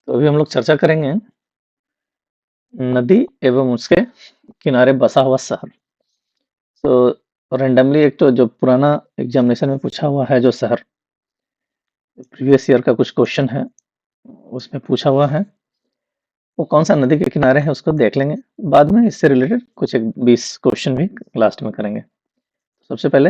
तो अभी हम लोग चर्चा करेंगे नदी एवं उसके किनारे बसा हुआ शहर। तो रैंडमली एक तो जो पुराना एग्जामिनेशन में पूछा हुआ है जो शहर, प्रीवियस ईयर का कुछ क्वेश्चन है उसमें पूछा हुआ है, वो कौन सा नदी के किनारे है उसको देख लेंगे। बाद में इससे रिलेटेड कुछ एक 20 क्वेश्चन भी लास्ट में करेंगे। सबसे पहले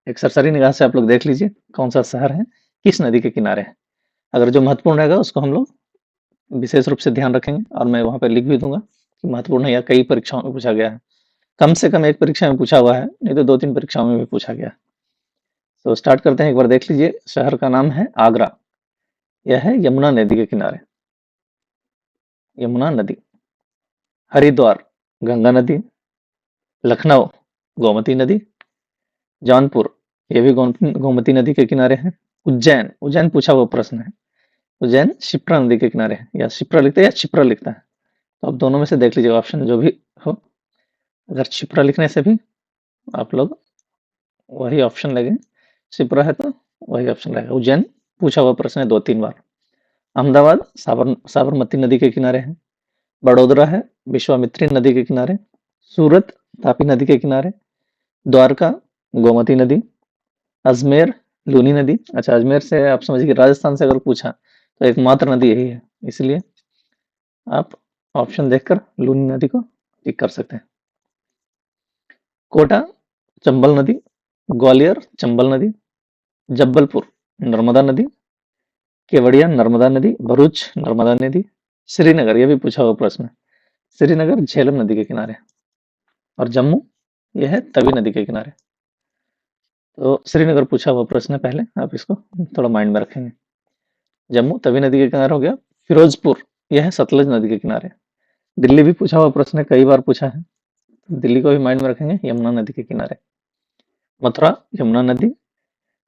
एक सरसरी निगाह से आप लोग देख लीजिए कौन सा शहर है, किस नदी के किनारे है। अगर जो महत्वपूर्ण रहेगा उसको हम लोग विशेष रूप से ध्यान रखेंगे और मैं वहां पर लिख भी दूंगा कि महत्वपूर्ण है या कई परीक्षाओं में पूछा गया है। कम से कम एक परीक्षा में पूछा हुआ है, नहीं तो 2-3 परीक्षाओं में भी पूछा गया है। तो स्टार्ट करते हैं, एक बार देख लीजिए। शहर का नाम है आगरा। यह है यमुना नदी के किनारे, यमुना नदी। हरिद्वार गंगा नदी। लखनऊ गोमती नदी। जौनपुर ये भी गोमती नदी के किनारे है। उज्जैन, उज्जैन पूछा हुआ प्रश्न है। उज्जैन शिप्रा नदी के किनारे है, या शिप्रा लिखता है या क्षिप्रा लिखता है, तो आप दोनों में से देख लीजिए ऑप्शन जो भी हो। अगर क्षिप्रा लिखने से भी आप लोग वही ऑप्शन लगे, शिप्रा है तो वही ऑप्शन रहेगा। उज्जैन पूछा हुआ प्रश्न है 2-3 बार। अहमदाबाद साबरमती नदी के किनारे है। बड़ोदरा है विश्वामित्री नदी के किनारे। सूरत तापी नदी के किनारे। द्वारका गोमती नदी। अजमेर लूनी नदी। अच्छा, अजमेर से आप समझिए राजस्थान से अगर पूछा तो एकमात्र नदी यही है, इसलिए आप ऑप्शन देखकर लूनी नदी को टिक कर सकते हैं। कोटा चंबल नदी। ग्वालियर चंबल नदी। जबलपुर नर्मदा नदी। केवड़िया नर्मदा नदी। भरूच नर्मदा नदी। श्रीनगर, यह भी पूछा हुआ प्रश्न है। श्रीनगर झेलम नदी के किनारे। और जम्मू यह है तवी नदी के किनारे। तो श्रीनगर पूछा हुआ प्रश्न है पहले, आप इसको थोड़ा माइंड में रखेंगे। जम्मू तवी नदी के किनारे हो गया। फिरोजपुर यह है सतलज नदी के किनारे। दिल्ली भी पूछा हुआ प्रश्न है, कई बार पूछा है, दिल्ली को भी माइंड में रखेंगे, यमुना नदी के किनारे। मथुरा यमुना नदी।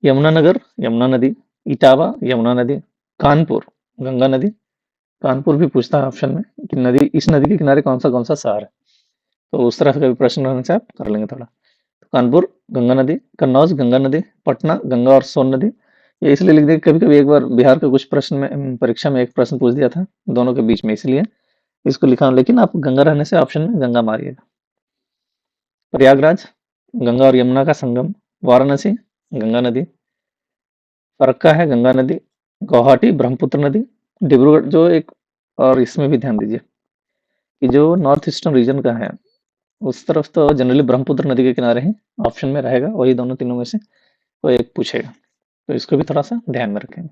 यमुनानगर यमुना नदी। इटावा यमुना नदी। कानपुर गंगा नदी। कानपुर भी पूछता है ऑप्शन में कि नदी, इस नदी के किनारे कौन सा शहर है, तो उस तरह का भी प्रश्न रहने से आप कर लेंगे थोड़ा। तो कानपुर गंगा नदी। कन्नौज गंगा नदी। पटना गंगा और सोन नदी। ये इसलिए लिख दिया, कभी कभी एक बार बिहार के कुछ प्रश्न में परीक्षा में एक प्रश्न पूछ दिया था दोनों के बीच में, इसलिए इसको लिखा, लेकिन आप गंगा रहने से ऑप्शन में गंगा मारिएगा। प्रयागराज गंगा और यमुना का संगम। वाराणसी गंगा नदी। फरक्का है गंगा नदी। गुवाहाटी ब्रह्मपुत्र नदी। डिब्रूगढ़ जो एक, और इसमें भी ध्यान दीजिए कि जो नॉर्थ ईस्टर्न रीजन का है उस तरफ तो जनरली ब्रह्मपुत्र नदी के किनारे ही ऑप्शन में रहेगा, वही दोनों तीनों में से कोई एक पूछेगा, तो इसको भी थोड़ा सा ध्यान में रखेंगे।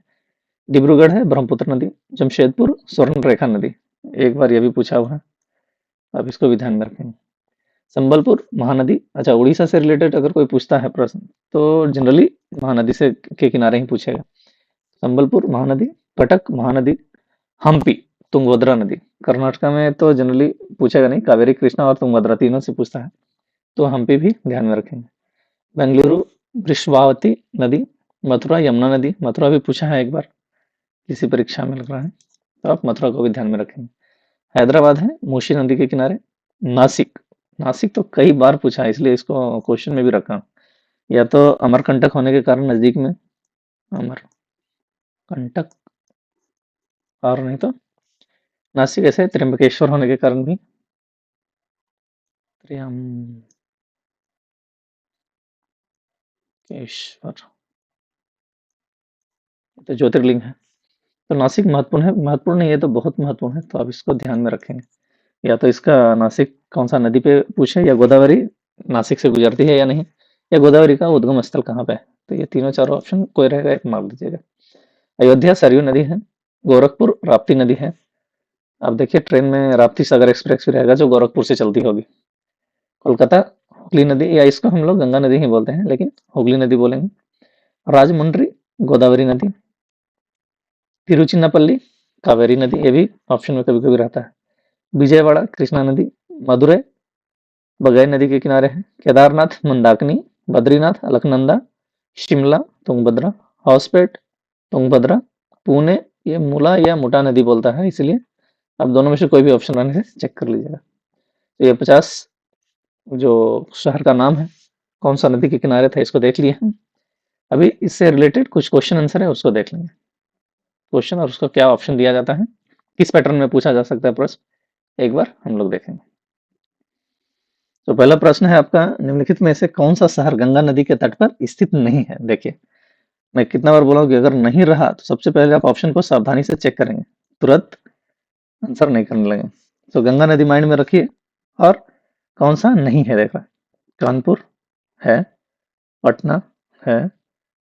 डिब्रूगढ़ है ब्रह्मपुत्र नदी। जमशेदपुर स्वर्ण रेखा नदी, एक बार ये भी पूछा हुआ है, अब इसको भी ध्यान में रखेंगे। संबलपुर महानदी। अच्छा, उड़ीसा से रिलेटेड अगर कोई पूछता है प्रश्न तो जनरली महानदी से के किनारे ही पूछेगा। संबलपुर महानदी। कटक महानदी। हम्पी तुंगभद्रा नदी। कर्नाटका में तो जनरली पूछेगा नहीं, कावेरी कृष्णा और तुंगभद्रा तीनों से पूछता है, तो हम्पी भी ध्यान में रखेंगे। बेंगलुरु वृषभावती नदी। मथुरा यमुना नदी, मथुरा भी पूछा है एक बार किसी परीक्षा में लग रहा है, तो आप मथुरा को भी ध्यान में रखेंगे। हैदराबाद है मूसी नदी के किनारे। नासिक, नासिक तो कई बार पूछा है इसलिए इसको क्वेश्चन में भी रखा, या तो अमरकंटक होने के कारण नजदीक में अमरकंटक, और नहीं तो नासिक ऐसे त्र्यंबकेश्वर होने के कारण भी त्र्यंबकेश्वर तो ज्योतिर्लिंग है। तो नासिक महत्वपूर्ण है, महत्वपूर्ण नहीं है तो बहुत महत्वपूर्ण है, तो आप इसको ध्यान में रखेंगे। या तो इसका नासिक कौन सा नदी पे पूछे, या गोदावरी नासिक से गुजरती है या नहीं, या गोदावरी का उद्गम स्थल कहाँ पे है, तो ये तीनों चारों ऑप्शन कोई रहेगा, एक मार्क दीजिएगा। अयोध्या सरयू नदी है। गोरखपुर राप्ती नदी है। अब देखिए ट्रेन में राप्ती सागर एक्सप्रेस भी रहेगा जो गोरखपुर से चलती होगी। कोलकाता हुगली नदी, या इसको हम लोग गंगा नदी ही बोलते हैं लेकिन हुगली नदी बोलेंगे। राजमुंड्री गोदावरी नदी। तिरुचिन्नापल्ली कावेरी नदी, ये भी ऑप्शन में कभी कभी रहता है। विजयवाड़ा कृष्णा नदी। मदुरै बगै नदी के किनारे है। केदारनाथ मंदाकिनी। बद्रीनाथ अलकनंदा। शिमला तुंगभद्रा। हॉसपेट तुंगभद्रा। पुणे ये मूला या मुटा नदी बोलता है, इसलिए आप दोनों में से कोई भी ऑप्शन रहने से चेक कर लीजिएगा। तो ये 50 जो शहर का नाम है कौन सा नदी के किनारे था इसको देख लिए हम। अभी इससे रिलेटेड कुछ क्वेश्चन आंसर है उसको देख लेंगे, क्वेश्चन और उसका क्या ऑप्शन दिया जाता है किस पैटर्न में पूछा जा सकता है प्रश्न, एक बार हम लोग देखेंगे। तो पहला प्रश्न है आपका, निम्नलिखित में से कौन सा शहर गंगा नदी के तट पर स्थित नहीं है। देखिए मैं कितना बार बोला हूं कि अगर नहीं रहा तो सबसे पहले आप ऑप्शन को सावधानी से चेक करेंगे, तुरंत आंसर नहीं करने लगे। तो गंगा नदी माइंड में रखिए, और कौन सा नहीं है देखा, कानपुर है, पटना है,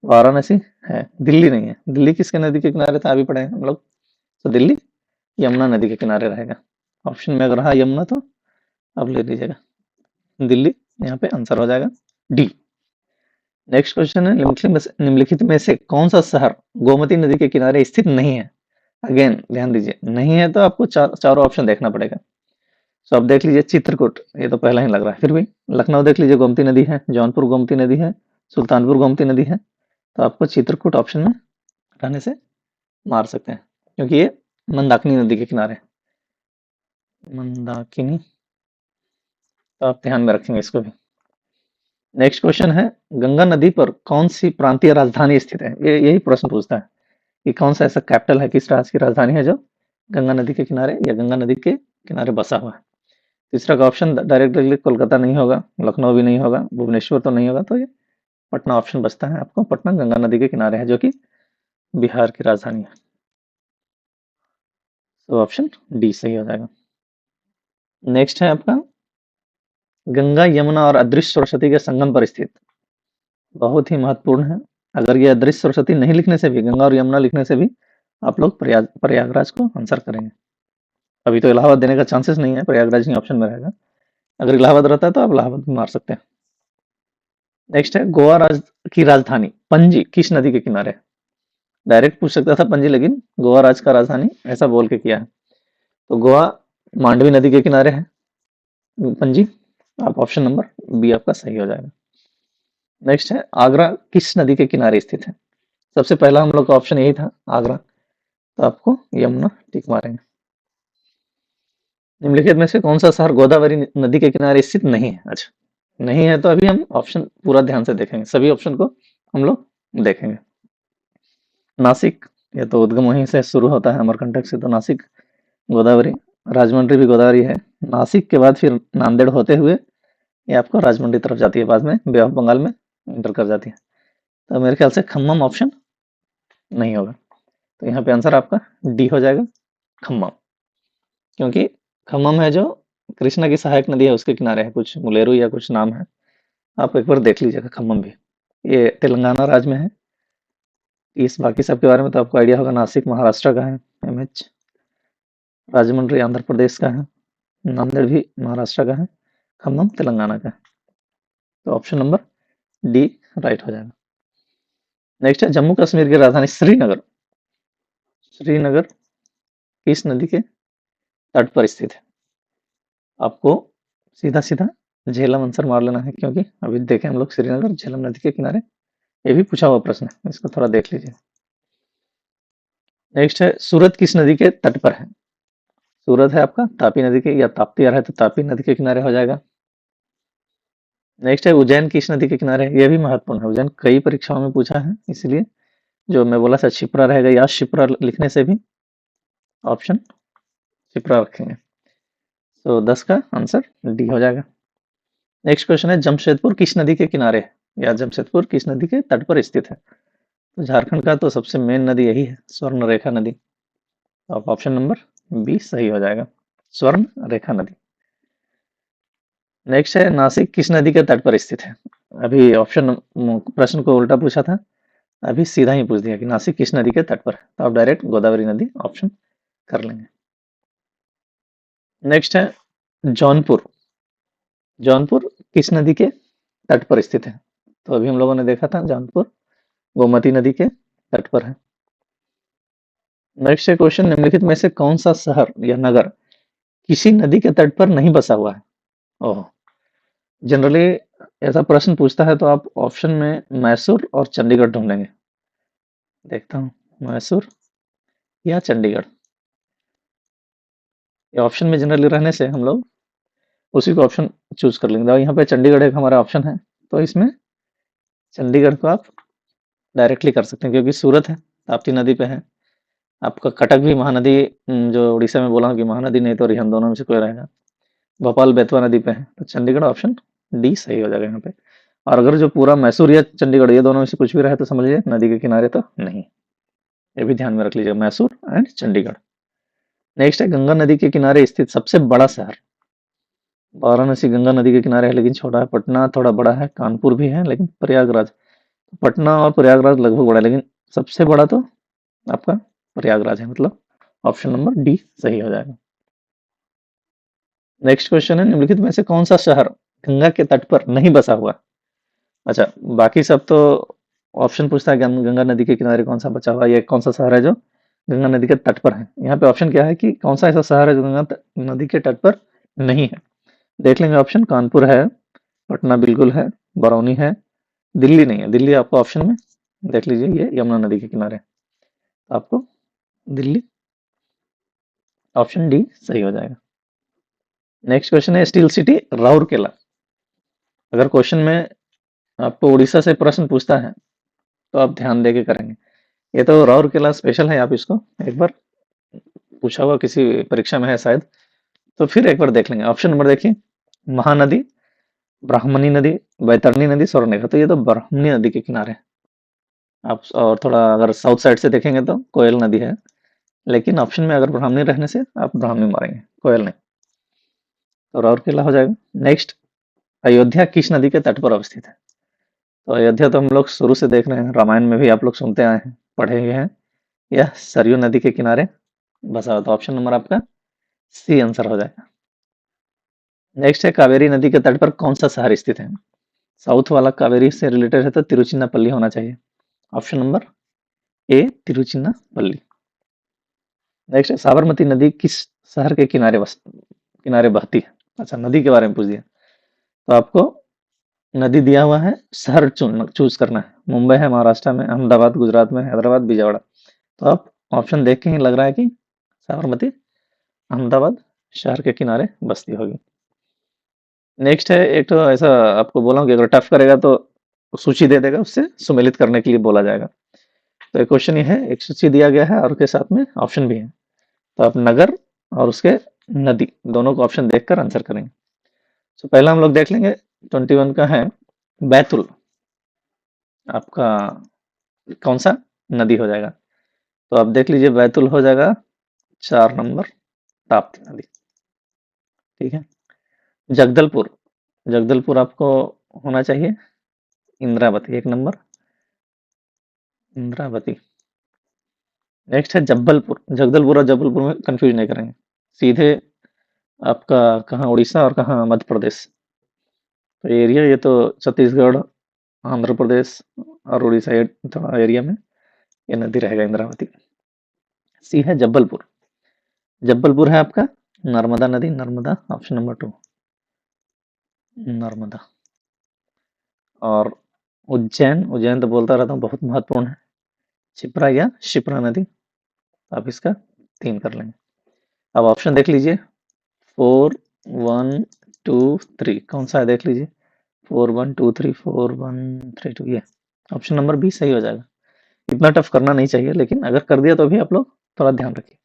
वाराणसी है, दिल्ली नहीं है। दिल्ली किसके नदी के किनारे था अभी पढ़े हैं हम लोग, तो दिल्ली यमुना नदी के किनारे रहेगा। ऑप्शन में अगर रहा यमुना तो अब ले लीजिएगा, दिल्ली यहाँ पे आंसर हो जाएगा डी। नेक्स्ट क्वेश्चन है, निम्नलिखित में से कौन सा शहर गोमती नदी के किनारे स्थित नहीं है। अगेन ध्यान दीजिए, नहीं है तो आपको चारों ऑप्शन देखना पड़ेगा। तो अब देख लीजिए चित्रकूट, ये तो पहला ही लग रहा है, फिर भी लखनऊ देख लीजिए गोमती नदी है, जौनपुर गोमती नदी है, सुल्तानपुर गोमती नदी है। तो आपको चित्रकूट ऑप्शन में हटाने से मार सकते हैं, क्योंकि ये मंदाकिनी नदी के किनारे है। मंदाकिनी, तो आप ध्यान में रखेंगे इसको भी। नेक्स्ट क्वेश्चन है, गंगा नदी पर कौन सी प्रांतीय राजधानी स्थित है। ये यही प्रश्न पूछता है कि कौन सा ऐसा कैपिटल है, किस राज्य की राजधानी है जो गंगा नदी के किनारे या गंगा नदी के किनारे बसा हुआ है। तीसरा का ऑप्शन डायरेक्टली कोलकाता नहीं होगा, लखनऊ भी नहीं होगा, भुवनेश्वर तो नहीं होगा, तो ये पटना ऑप्शन बचता है आपको। पटना गंगा नदी के किनारे है, जो कि बिहार की राजधानी है। तो ऑप्शन डी सही हो जाएगा। नेक्स्ट है आपका, गंगा यमुना और अदृश्य सरस्वती के संगम पर स्थित, बहुत ही महत्वपूर्ण है। अगर ये अदृश्य सरस्वती नहीं लिखने से भी, गंगा और यमुना लिखने से भी आप लोग प्रयागराज को आंसर करेंगे। अभी तो इलाहाबाद देने का चांसेस नहीं है, प्रयागराज ही ऑप्शन में रहेगा। अगर इलाहाबाद रहता है तो आप इलाहाबाद भी मार सकते हैं। नेक्स्ट है, गोवा की राजधानी पणजी किस नदी के किनारे है। डायरेक्ट पूछ सकता था पणजी, लेकिन गोवा राज्य का राजधानी ऐसा बोल के किया है। तो गोवा मांडवी नदी के किनारे है पणजी। आप ऑप्शन नंबर बी आपका सही हो जाएगा। नेक्स्ट है, आगरा किस नदी के किनारे स्थित है। सबसे पहला हम लोग का ऑप्शन यही था, आगरा। तो आपको यमुना टिक मारेंगे। निम्नलिखित में से कौन सा शहर गोदावरी नदी के किनारे स्थित नहीं है। अच्छा नहीं है, तो अभी हम ऑप्शन पूरा ध्यान से देखेंगे, सभी ऑप्शन को हम लोग देखेंगे। नासिक, ये तो उद्गम वहीं से शुरू होता है, अमरकंटक से, तो नासिक गोदावरी। राजमंड्री भी गोदावरी है। नासिक के बाद फिर नांदेड़ होते हुए ये आपको राजमंड्री तरफ जाती है, बाद में बे ऑफ बंगाल में इंटर कर जाती है। तो मेरे ख्याल से खम्मम ऑप्शन नहीं होगा, तो यहाँ पे आंसर आपका डी हो जाएगा, खम्मम। क्योंकि खम्मम है जो कृष्णा की सहायक नदी है उसके किनारे है, कुछ मुलेरू या कुछ नाम है, आप एक बार देख लीजिएगा। खम्मम भी ये तेलंगाना राज्य में है। इस बाकी सब के बारे में तो आपको आइडिया होगा। नासिक महाराष्ट्र का है, एमएच। राजमंड्री आंध्र प्रदेश का है, नांदेड़ भी महाराष्ट्र का है, खम्मम तेलंगाना का है। तो ऑप्शन नंबर डी राइट हो जाएगा। नेक्स्ट है, जम्मू कश्मीर की राजधानी श्रीनगर, श्रीनगर किस नदी के तट पर स्थित है। आपको सीधा सीधा झेलम आंसर मार लेना है, क्योंकि अभी देखें हम लोग श्रीनगर झेलम नदी के किनारे, ये भी पूछा हुआ प्रश्न है, इसको थोड़ा देख लीजिए। नेक्स्ट है, सूरत किस नदी के तट पर है। सूरत है आपका तापी नदी के, या ताप्ती आ रहा है तो तापी नदी के किनारे हो जाएगा। नेक्स्ट है, उज्जैन किस नदी के किनारे है। ये भी महत्वपूर्ण है, उज्जैन कई परीक्षाओं में पूछा है, इसलिए जो मैं बोला था शिप्रा रहेगा, या शिप्रा लिखने से भी ऑप्शन शिप्रा रखेंगे। तो 10 का आंसर डी हो जाएगा। नेक्स्ट क्वेश्चन है, जमशेदपुर किस नदी के किनारे है, या जमशेदपुर किस नदी के तट पर स्थित है। तो झारखंड का तो सबसे मेन नदी यही है, स्वर्ण रेखा नदी। तो आप ऑप्शन नंबर बी सही हो जाएगा, स्वर्ण रेखा नदी। नेक्स्ट है, नासिक किस नदी के तट पर स्थित है। अभी ऑप्शन प्रश्न को उल्टा पूछा था, अभी सीधा ही पूछ दिया कि नासिक किस नदी के तट पर है, तो आप डायरेक्ट गोदावरी नदी ऑप्शन कर लेंगे। नेक्स्ट है, जौनपुर, जौनपुर किस नदी के तट पर स्थित है। तो अभी हम लोगों ने देखा था जौनपुर गोमती नदी के तट पर है। नेक्स्ट है क्वेश्चन, निम्नलिखित में से कौन सा शहर या नगर किसी नदी के तट पर नहीं बसा हुआ है। ओह, जनरली ऐसा प्रश्न पूछता है तो आप ऑप्शन में मैसूर और चंडीगढ़ ढूंढेंगे। देखता हूँ, मैसूर या चंडीगढ़, ये ऑप्शन में जनरली रहने से हम लोग उसी को ऑप्शन चूज कर लेंगे। यहाँ पे चंडीगढ़ एक हमारा ऑप्शन है, तो इसमें चंडीगढ़ को आप डायरेक्टली कर सकते हैं, क्योंकि सूरत है, ताप्ती नदी पे है, आपका कटक भी महानदी, जो उड़ीसा में बोला हूँ कि महानदी नहीं तो रिहंद, दोनों में से कोई रहेगा। भोपाल बेतवा नदी पे है, तो चंडीगढ़ ऑप्शन डी सही हो जाएगा यहाँ पे। और अगर जो पूरा मैसूर या चंडीगढ़ ये दोनों में से कुछ भी रहे तो समझ लीजिए नदी के किनारे तो नहीं। ये भी ध्यान में रख लीजिएगा, मैसूर एंड चंडीगढ़। नेक्स्ट है गंगा नदी के किनारे स्थित सबसे बड़ा शहर। वाराणसी गंगा नदी के किनारे है लेकिन छोटा है। पटना थोड़ा बड़ा है, कानपुर भी है, लेकिन प्रयागराज, पटना और प्रयागराज लगभग बड़ा है, लेकिन सबसे बड़ा तो आपका प्रयागराज है, मतलब ऑप्शन नंबर डी सही हो जाएगा। नेक्स्ट क्वेश्चन है, निम्नलिखित में से कौन सा शहर गंगा के तट पर नहीं बसा हुआ। अच्छा, बाकी सब तो ऑप्शन पूछता है गंगा नदी के किनारे कौन सा बचा हुआ है, ये कौन सा शहर है जो गंगा नदी के तट पर है। यहाँ पे ऑप्शन क्या है कि कौन सा ऐसा शहर है जो नदी के तट पर नहीं है। देख लेंगे ऑप्शन, कानपुर है, पटना बिल्कुल है, बरौनी है, दिल्ली नहीं है। दिल्ली आपको ऑप्शन में देख लीजिए, ये यमुना नदी के किनारे है। तो आपको दिल्ली ऑप्शन डी सही हो जाएगा। नेक्स्ट क्वेश्चन है, स्टील सिटी राउरकेला। अगर क्वेश्चन में आपको उड़ीसा से प्रश्न पूछता है तो आप ध्यान दे के करेंगे। ये तो राउरकेला स्पेशल है, आप इसको एक बार पूछा हुआ किसी परीक्षा में है शायद, तो फिर एक बार देख लेंगे। ऑप्शन नंबर देखिए, महानदी, ब्राह्मणी नदी, बैतरणी नदी, स्वर्णरेखा। तो ये तो ब्राह्मणी नदी के किनारे है। आप और थोड़ा अगर साउथ साइड से देखेंगे तो कोयल नदी है, लेकिन ऑप्शन में अगर ब्राह्मणी रहने से आप ब्राह्मणी मारेंगे, कोयल नहीं। तो राउरकेला हो जाएगा। नेक्स्ट, अयोध्या किस नदी के तट पर अवस्थित है। तो अयोध्या तो हम लोग शुरू से देख रहे हैं, रामायण में भी आप लोग सुनते आए हैं, पढ़े हुए हैं। यह सरयू नदी के किनारे बसा हुआ। तो ऑप्शन नंबर आपका सी आंसर हो जाएगा। नेक्स्ट है, कावेरी नदी के तट पर कौन सा शहर स्थित है। साउथ वाला कावेरी से रिलेटेड है तो तिरुचिन्नापल्ली होना चाहिए। Option number A Tiruchirappalli. Next है, साबरमती नदी किस शहर के किनारे बहती है। अच्छा, नदी के बारे में पूछ दिया, तो आपको नदी दिया हुआ है, शहर चूज करना है। मुंबई है महाराष्ट्र में, अहमदाबाद गुजरात में, हैदराबाद विजयवाड़ा। तो आप ऑप्शन देख के ही लग रहा है कि साबरमती अहमदाबाद शहर के किनारे बसती होगी। नेक्स्ट है, एक तो ऐसा आपको बोला हूँ कि अगर टफ करेगा तो सूची दे देगा, उससे सुमेलित करने के लिए बोला जाएगा। तो एक क्वेश्चन ये है, एक सूची दिया गया है और उसके साथ में ऑप्शन भी है, तो आप नगर और उसके नदी दोनों को ऑप्शन देखकर आंसर करेंगे। तो पहला हम लोग देख लेंगे, 21 का है बैतुल, आपका कौन सा नदी हो जाएगा। तो आप देख लीजिए, बैतुल हो जाएगा 4 नंबर, ताप्ती नदी। ठीक है। जगदलपुर, जगदलपुर आपको होना चाहिए इंद्रावती, 1 नंबर इंद्रावती। नेक्स्ट है जब्बलपुर, जगदलपुर और जबलपुर में कंफ्यूज नहीं करेंगे, सीधे आपका कहाँ उड़ीसा और कहाँ मध्य प्रदेश। तो एरिया ये तो छत्तीसगढ़, आंध्र प्रदेश और उड़ीसा, ये थोड़ा एरिया में ये नदी रहेगा इंद्रावती। सी है जब्बलपुर, जब्बलपुर है आपका नर्मदा नदी, नर्मदा ऑप्शन नंबर 2 नर्मदा। और उज्जैन, उज्जैन तो बोलता रहता हूँ, बहुत महत्वपूर्ण है, क्षिप्रा या शिप्रा नदी। आप इसका 3 कर लेंगे। अब ऑप्शन देख लीजिए, 4 1 2 3 कौन सा है देख लीजिए, 4 1 2 3 4 1 3 2, ये ऑप्शन नंबर बी सही हो जाएगा। इतना टफ करना नहीं चाहिए, लेकिन अगर कर दिया तो भी आप लोग थोड़ा ध्यान रखिए।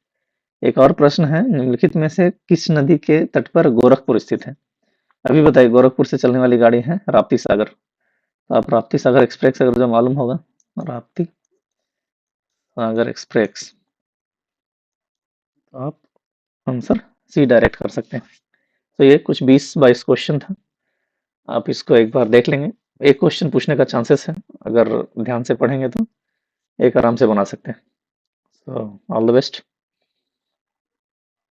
एक और प्रश्न है, निम्नलिखित में से किस नदी के तट पर गोरखपुर स्थित है। अभी बताइए, गोरखपुर से चलने वाली गाड़ी है राप्ती सागर। तो आप राप्ती सागर एक्सप्रेस अगर जो मालूम होगा, राप्ती सागर एक्सप्रेस, तो आप आंसर सी डायरेक्ट कर सकते हैं। तो ये कुछ 20-22 क्वेश्चन था, आप इसको एक बार देख लेंगे। एक क्वेश्चन पूछने का चांसेस है, अगर ध्यान से पढ़ेंगे तो एक आराम से बना सकते हैं। So all the best.